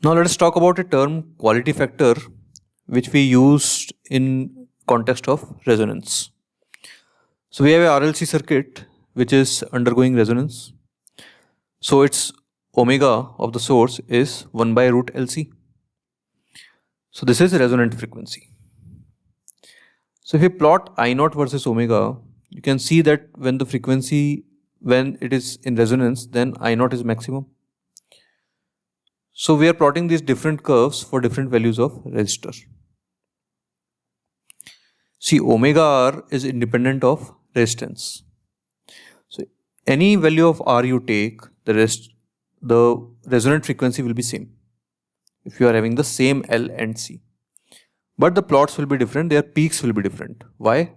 Now let us talk about a term quality factor which we used in context of resonance. So we have a RLC circuit which is undergoing resonance. So its omega of the source is 1 by root LC. So this is resonant frequency. So if we plot I naught versus omega, you can see that when the frequency, when it is in resonance, then I naught is maximum. So we are plotting these different curves for different values of resistor. See, omega R is independent of resistance. So any value of R you take, the resonant frequency will be same if you are having the same L and C. But the plots will be different, their peaks will be different. Why?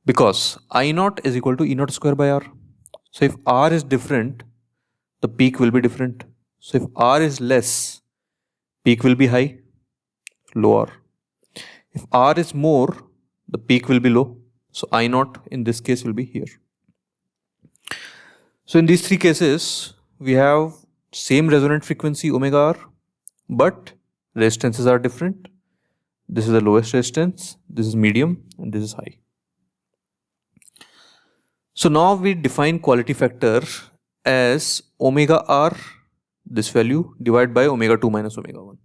Because I naught is equal to E naught square by R. So if R is different, the peak will be different. So if R is less, peak will be high, lower. If R is more, the peak will be low. So I naught in this case will be here. So in these three cases, we have same resonant frequency omega R, but resistances are different. This is the lowest resistance, this is medium, and this is high. So now we define quality factor as omega R, this value, divided by omega 2 minus omega 1.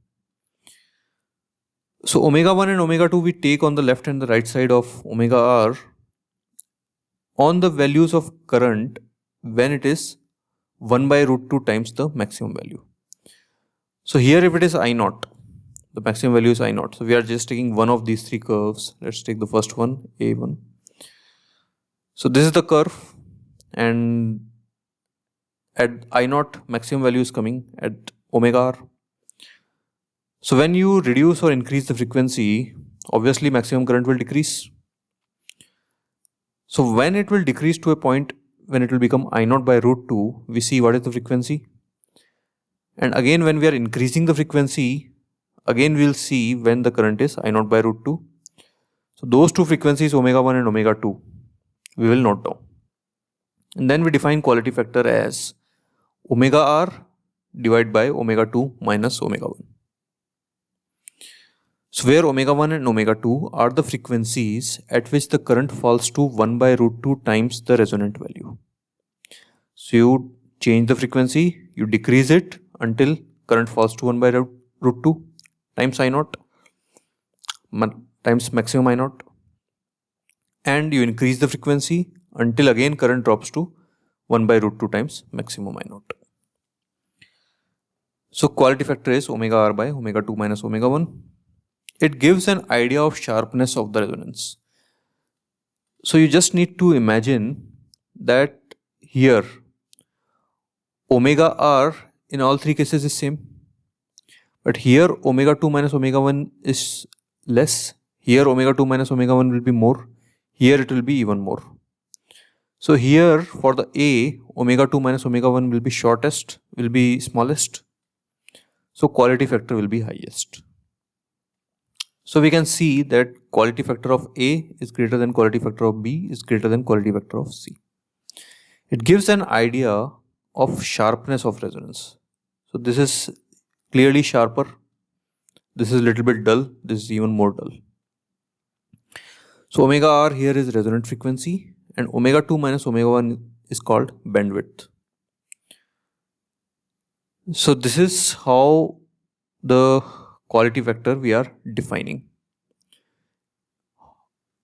So omega 1 and omega 2 we take on the left and the right side of omega R on the values of current when it is 1 by root 2 times the maximum value. So here if it is I naught, the maximum value is I naught. So we are just taking one of these three curves. Let's take the first one, A1. So this is the curve, and at I naught maximum value is coming at omega R. So when you reduce or increase the frequency, obviously maximum current will decrease. So when it will decrease to a point when it will become I naught by root 2, we see what is the frequency. And again when we are increasing the frequency, again we will see when the current is I naught by root 2. So those two frequencies, omega 1 and omega 2, we will note down. And then we define quality factor as omega R divided by omega 2 minus omega 1. So where omega 1 and omega 2 are the frequencies at which the current falls to 1 by root 2 times the resonant value. So you change the frequency, you decrease it until current falls to 1 by root 2 times I naught times maximum I naught, and you increase the frequency until again current drops to 1 by root 2 times maximum I naught. So quality factor is omega R by omega 2 minus omega 1. It gives an idea of sharpness of the resonance. So you just need to imagine that here omega R in all three cases is same, but here omega 2 minus omega 1 is less, here omega 2 minus omega 1 will be more, here it will be even more. So here for the A, omega 2 minus omega 1 will be shortest, will be smallest, so quality factor will be highest. So we can see that quality factor of A is greater than quality factor of B is greater than quality factor of C. It gives an idea of sharpness of resonance. So this is clearly sharper, this is a little bit dull, this is even more dull. So omega R here is resonant frequency, and omega 2 minus omega 1 is called bandwidth. So this is how the quality factor we are defining.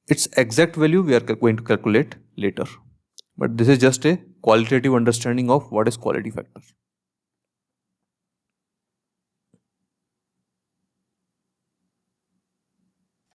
Its exact value we are going to calculate later, but this is just a qualitative understanding of what is quality factor.